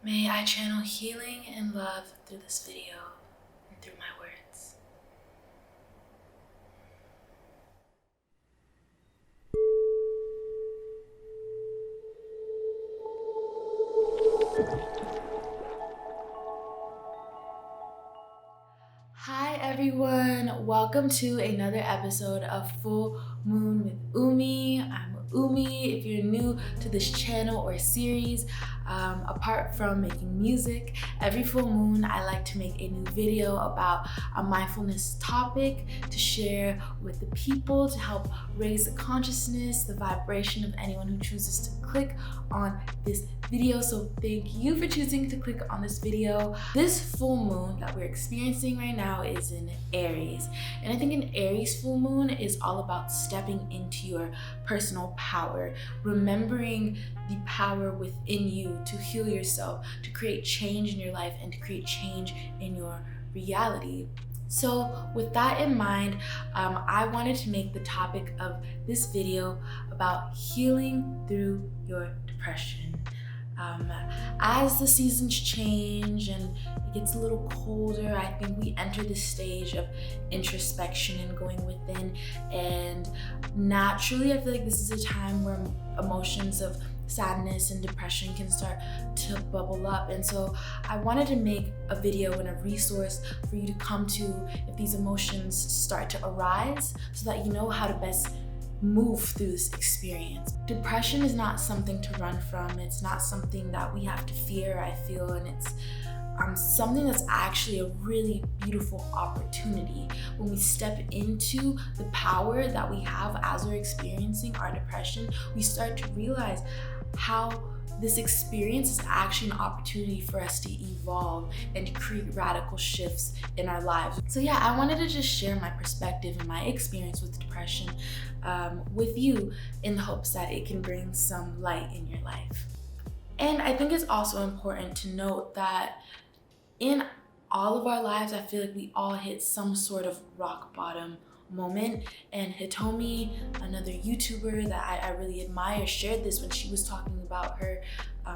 May I channel healing and love through this video and through my words. Hi everyone, welcome to another episode of Full Moon with Umi. I'm Umi. If you're new to this channel or series, apart from making music, every full moon I like to make a new video about a mindfulness topic to share with the people to help raise the consciousness, the vibration of anyone who chooses to click on this video. So thank you for choosing to click on this video. This full moon that we're experiencing right now is in Aries, and I think an Aries full moon is all about stepping into your personal power, remembering the power within you to heal yourself, to create change in your life, and to create change in your reality. So with that in mind, I wanted to make the topic of this video about healing through your depression. As the seasons change and it gets a little colder, I think we enter this stage of introspection and going within, and naturally I feel like this is a time where emotions of sadness and depression can start to bubble up. And so I wanted to make a video and a resource for you to come to if these emotions start to arise, so that you know how to best move through this experience. Depression is not something to run from. It's not something that we have to fear, I feel, and it's something that's actually a really beautiful opportunity. When we step into the power that we have as we're experiencing our depression, we start to realize how this experience is actually an opportunity for us to evolve and to create radical shifts in our lives. So yeah, I wanted to just share my perspective and my experience with depression with you, in the hopes that it can bring some light in your life. And I think it's also important to note that in all of our lives, I feel like we all hit some sort of rock bottom moment. And Hitomi, another YouTuber that I really admire, shared this when she was talking about her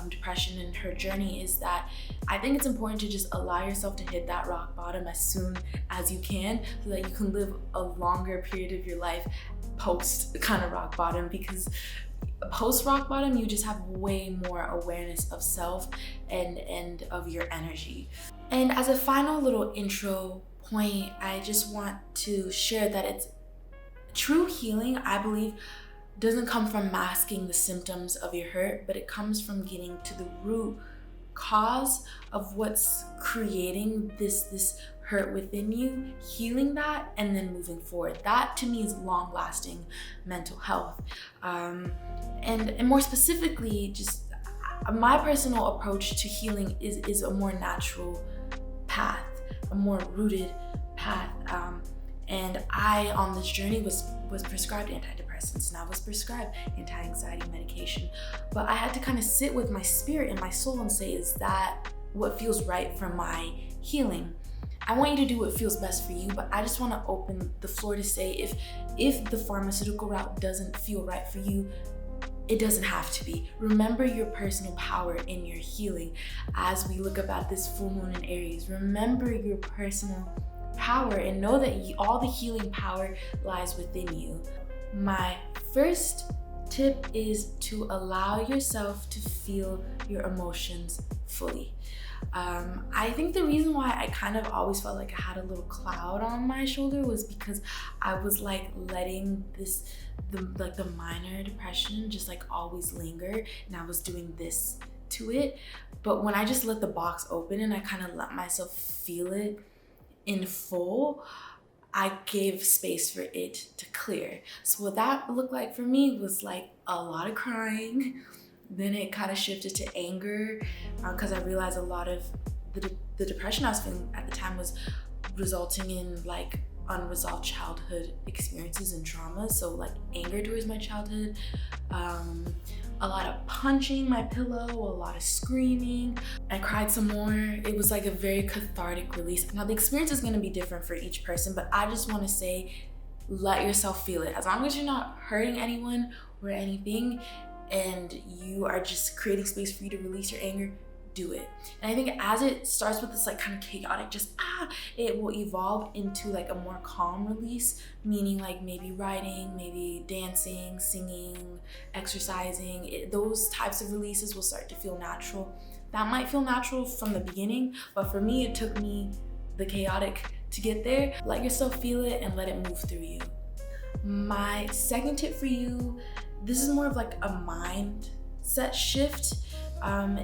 depression and her journey, is that I think it's important to just allow yourself to hit that rock bottom as soon as you can, so that you can live a longer period of your life post kind of rock bottom, because post rock bottom you just have way more awareness of self and of your energy. And as a final little intro point, I just want to share that it's true healing, I believe, doesn't come from masking the symptoms of your hurt, but it comes from getting to the root cause of what's creating this hurt within you, healing that, and then moving forward. That to me is long-lasting mental health. And more specifically, just my personal approach to healing is a more natural path, a more rooted path. And I, on this journey, was prescribed antidepressants, and I was prescribed anti-anxiety medication. But I had to kind of sit with my spirit and my soul and say, is that what feels right for my healing? I want you to do what feels best for you, but I just want to open the floor to say, if the pharmaceutical route doesn't feel right for you, it doesn't have to be. Remember your personal power in your healing. As we look about this full moon in Aries, remember your personal power and know that all the healing power lies within you. My first tip is to allow yourself to feel your emotions fully. I think the reason why I kind of always felt like I had a little cloud on my shoulder was because I was like letting the minor depression just like always linger, and I was doing this to it. But when I just let the box open and I kind of let myself feel it in full, I gave space for it to clear. So what that looked like for me was like a lot of crying. Then it kind of shifted to anger, because I realized a lot of the depression I was feeling at the time was resulting in like unresolved childhood experiences and traumas. So like anger towards my childhood, a lot of punching my pillow, a lot of screaming. I cried some more. It was like a very cathartic release. Now the experience is going to be different for each person, but I just want to say, let yourself feel it. As long as you're not hurting anyone or anything, and you are just creating space for you to release your anger, do it. And I think as it starts with this like kind of chaotic, it will evolve into like a more calm release, meaning like maybe writing, maybe dancing, singing, exercising. Those types of releases will start to feel natural. That might feel natural from the beginning, but for me, it took me the chaotic to get there. Let yourself feel it and let it move through you. My second tip for you, this is more of like a mindset shift,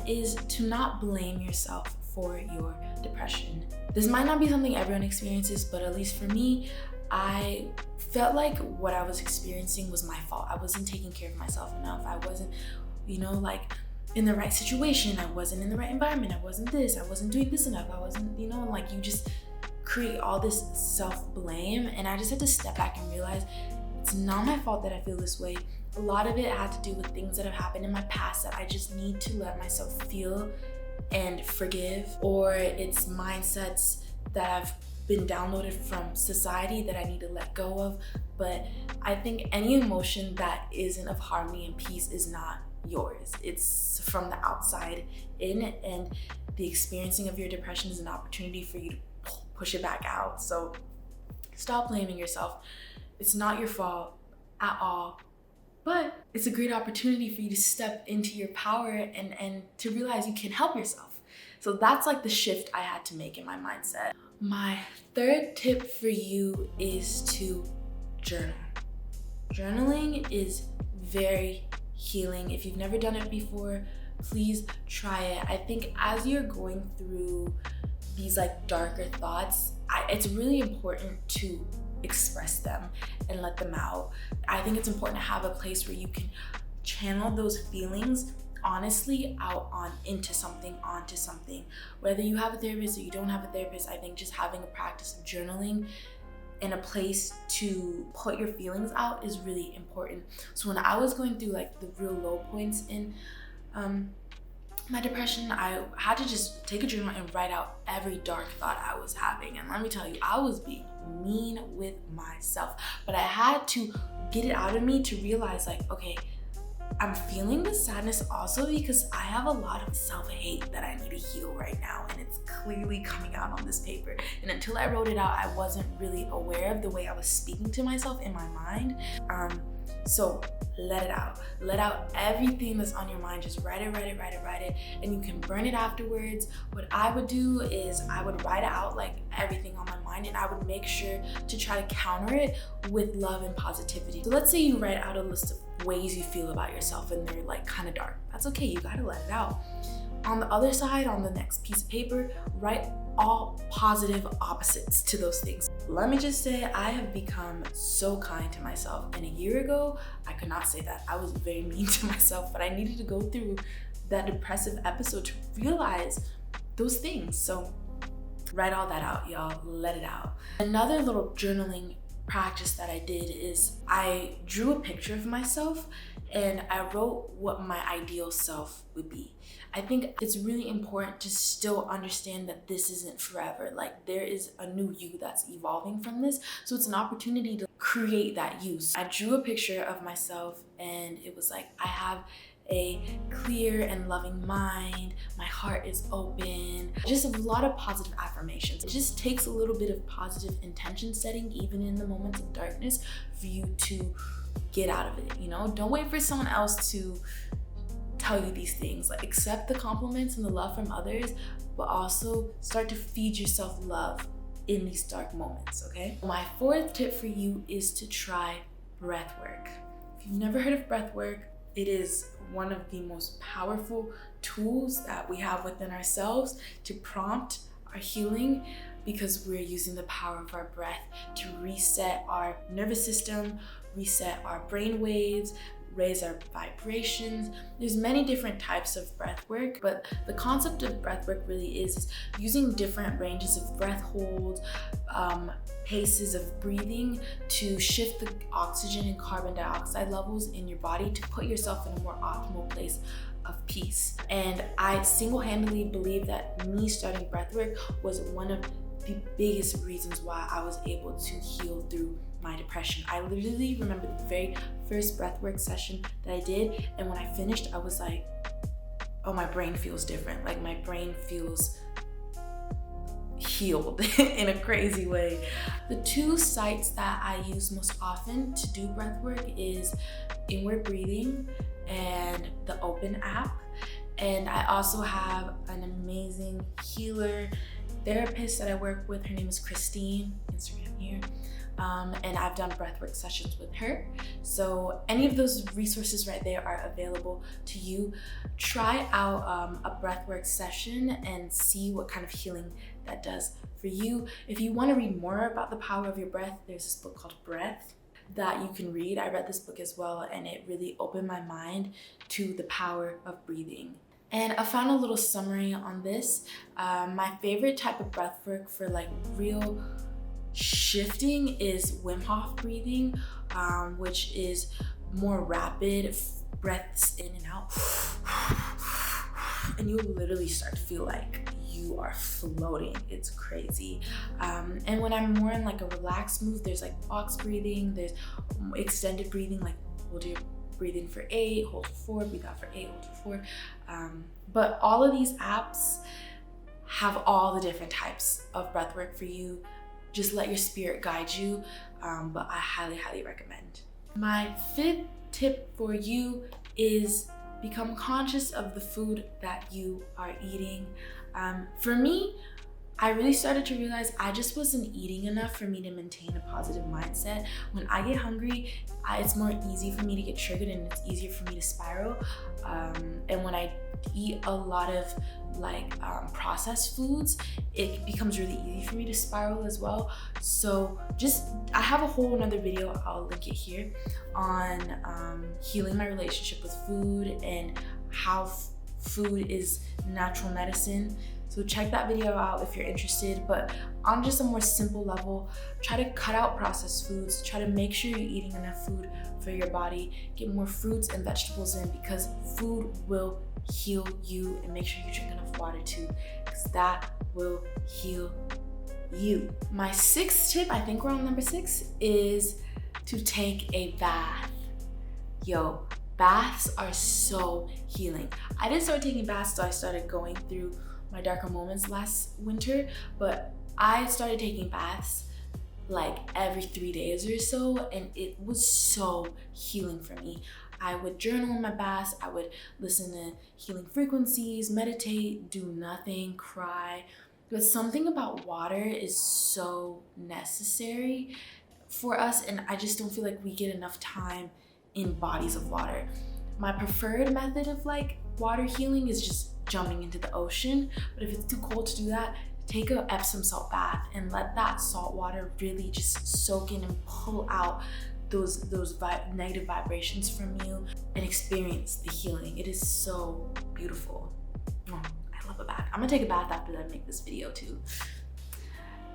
is to not blame yourself for your depression. This might not be something everyone experiences, but at least for me, I felt like what I was experiencing was my fault. I wasn't taking care of myself enough. I wasn't, like in the right situation. I wasn't in the right environment. I wasn't doing this enough. I wasn't, like you just create all this self-blame. And I just had to step back and realize it's not my fault that I feel this way. A lot of it had to do with things that have happened in my past that I just need to let myself feel and forgive, or it's mindsets that have been downloaded from society that I need to let go of. But I think any emotion that isn't of harmony and peace is not yours. It's from the outside in, and the experiencing of your depression is an opportunity for you to push it back out. So stop blaming yourself. It's not your fault at all, but it's a great opportunity for you to step into your power and to realize you can help yourself. So that's like the shift I had to make in my mindset. My third tip for you is to journal. Journaling is very healing. If you've never done it before, please try it. I think as you're going through these like darker thoughts, it's really important to express them and let them out. I think it's important to have a place where you can channel those feelings honestly out onto something. Whether you have a therapist or you don't have a therapist, I think just having a practice of journaling and a place to put your feelings out is really important. So when I was going through like the real low points in my depression, I had to just take a journal and write out every dark thought I was having. And let me tell you, I was being mean with myself, but I had to get it out of me to realize like, okay, I'm feeling this sadness also because I have a lot of self-hate that I need to heal right now, and it's clearly coming out on this paper. And until I wrote it out, I wasn't really aware of the way I was speaking to myself in my mind. So let it out. Let out everything that's on your mind. Just write it, and you can burn it afterwards. What I would do is I would write out like everything on my mind, and I would make sure to try to counter it with love and positivity. So let's say you write out a list of ways you feel about yourself and they're like kind of dark. That's okay, you gotta let it out. On the other side, on the next piece of paper, write all positive opposites to those things. Let me just say, I have become so kind to myself. And a year ago, I could not say that. I was very mean to myself, but I needed to go through that depressive episode to realize those things. So write all that out, y'all. Let it out. Another little journaling practice that I did is I drew a picture of myself and I wrote what my ideal self would be. I think it's really important to still understand that this isn't forever. Like there is a new you that's evolving from this. So it's an opportunity to create that you. So I drew a picture of myself and it was like, I have a clear and loving mind, my heart is open, just a lot of positive affirmations. It just takes a little bit of positive intention setting, even in the moments of darkness, for you to get out of it. Don't wait for someone else to tell you these things. Like accept the compliments and the love from others, but also start to feed yourself love in these dark moments, okay? My fourth tip for you is to try breath work. If you've never heard of breath work, it is one of the most powerful tools that we have within ourselves to prompt our healing, because we're using the power of our breath to reset our nervous system, reset our brain waves, raise our vibrations. There's many different types of breath work, but the concept of breath work really is using different ranges of breath holds, paces of breathing to shift the oxygen and carbon dioxide levels in your body to put yourself in a more optimal place of peace. And I single-handedly believe that me starting breathwork was one of the biggest reasons why I was able to heal through my depression. I literally remember the very first breathwork session that I did, and when I finished, I was like, oh, my brain feels different. Like my brain feels healed in a crazy way. The two sites that I use most often to do breath work is inward breathing and the Open app. And I also have an amazing healer therapist that I work with. Her name is Christine, Instagram here. And I've done breathwork sessions with her. So any of those resources right there are available to you. Try out a breathwork session and see what kind of healing that does for you. If you want to read more about the power of your breath, there's this book called Breath that you can read. I read this book as well, and it really opened my mind to the power of breathing. And a final little summary on this. My favorite type of breath work for like real shifting is Wim Hof breathing, which is more rapid breaths in and out. And you literally start to feel like you are floating. It's crazy. And when I'm more in like a relaxed mood, there's like box breathing, there's extended breathing, like hold your breathing for 8, hold for 4, breathe out for 8, hold for 4. But all of these apps have all the different types of breath work for you. Just let your spirit guide you, but I highly, highly recommend. My 5th tip for you is become conscious of the food that you are eating. For me, I really started to realize I just wasn't eating enough for me to maintain a positive mindset. When I get hungry, it's more easy for me to get triggered and it's easier for me to spiral. And when I eat a lot of like processed foods, it becomes really easy for me to spiral as well. So I have a whole another video, I'll link it here, on healing my relationship with food and how food is natural medicine. So check that video out if you're interested. But on just a more simple level, try to cut out processed foods. Try to make sure you're eating enough food for your body. Get more fruits and vegetables in, because food will heal you. And make sure you drink enough water too, because that will heal you. My 6th tip, I think we're on number 6, is to take a bath. Yo, baths are so healing. I didn't start taking baths till I started going through my darker moments last winter, but I started taking baths like every 3 days or so, and it was so healing for me. I would journal in my baths, I would listen to healing frequencies, meditate, do nothing, cry. But something about water is so necessary for us, and I just don't feel like we get enough time in bodies of water. My preferred method of like water healing is just jumping into the ocean, but if it's too cold to do that, take a Epsom salt bath and let that salt water really just soak in and pull out those negative vibrations from you and experience the healing. It is so beautiful. Oh, I love a bath. I'm gonna take a bath after I make this video too.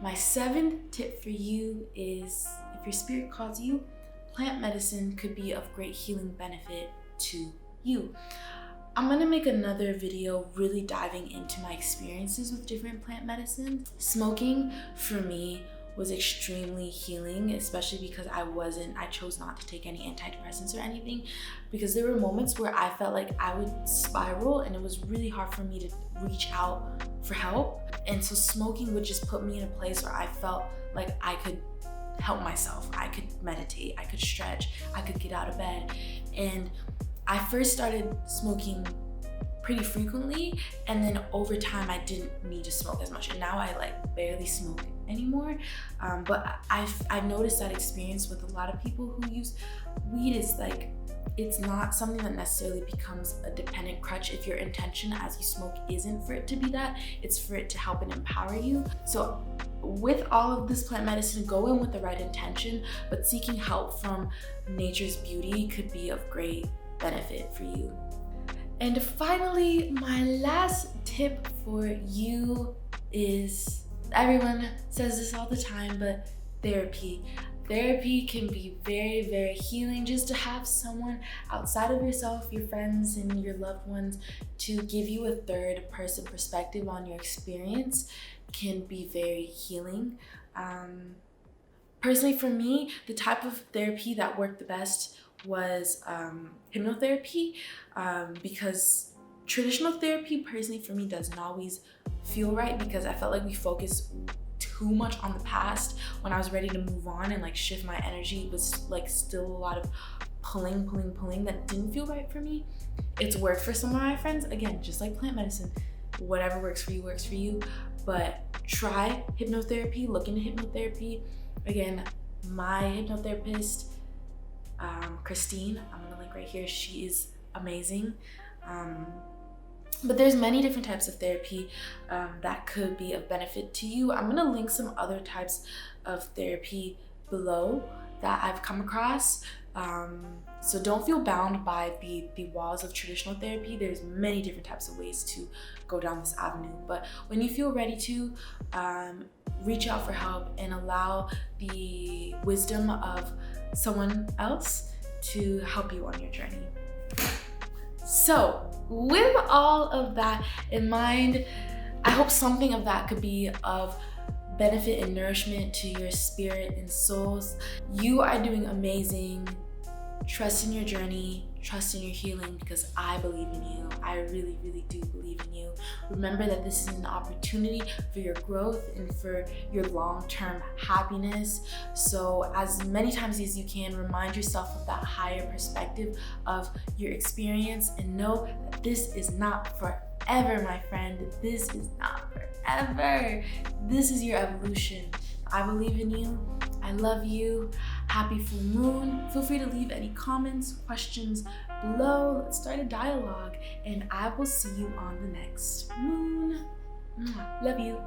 My 7th tip for you is, if your spirit calls you, plant medicine could be of great healing benefit to you. I'm gonna make another video really diving into my experiences with different plant medicines. Smoking for me was extremely healing, especially because I chose not to take any antidepressants or anything, because there were moments where I felt like I would spiral and it was really hard for me to reach out for help. And so smoking would just put me in a place where I felt like I could help myself. I could meditate, I could stretch, I could get out of bed. And I first started smoking pretty frequently, and then over time I didn't need to smoke as much, and now I like barely smoke anymore. But I've noticed that experience with a lot of people who use weed is like, it's not something that necessarily becomes a dependent crutch if your intention as you smoke isn't for it to be that, it's for it to help and empower you. So with all of this plant medicine, go in with the right intention, but seeking help from nature's beauty could be of great benefit for you. And finally, my last tip for you is, everyone says this all the time, but therapy. Therapy can be very, very healing. Just to have someone outside of yourself, your friends and your loved ones, to give you a third person perspective on your experience can be very healing. Personally for me, the type of therapy that worked the best was hypnotherapy, because Traditional therapy personally for me doesn't always feel right because I felt like we focus too much on the past when I was ready to move on and like shift my energy. It was like still a lot of pulling that didn't feel right for me. It's worked for some of my friends. Again, just like plant medicine, whatever works for you, but try hypnotherapy, look into hypnotherapy. Again, my hypnotherapist, Christine, I'm gonna link right here, she is amazing. But there's many different types of therapy that could be of benefit to you. I'm gonna link some other types of therapy below that I've come across. So don't feel bound by the walls of traditional therapy. There's many different types of ways to go down this avenue. But when you feel ready to, reach out for help and allow the wisdom of someone else to help you on your journey. So with all of that in mind, I hope something of that could be of benefit and nourishment to your spirit and souls. You are doing amazing. Trust in your journey, trust in your healing, because I believe in you. I really, really do believe in you. Remember that this is an opportunity for your growth and for your long-term happiness. So as many times as you can, remind yourself of that higher perspective of your experience and know that this is not forever, my friend. This is not forever. This is your evolution. I believe in you. I love you. Happy full moon. Feel free to leave any comments, questions below. Let's start a dialogue, and I will see you on the next moon. Love you.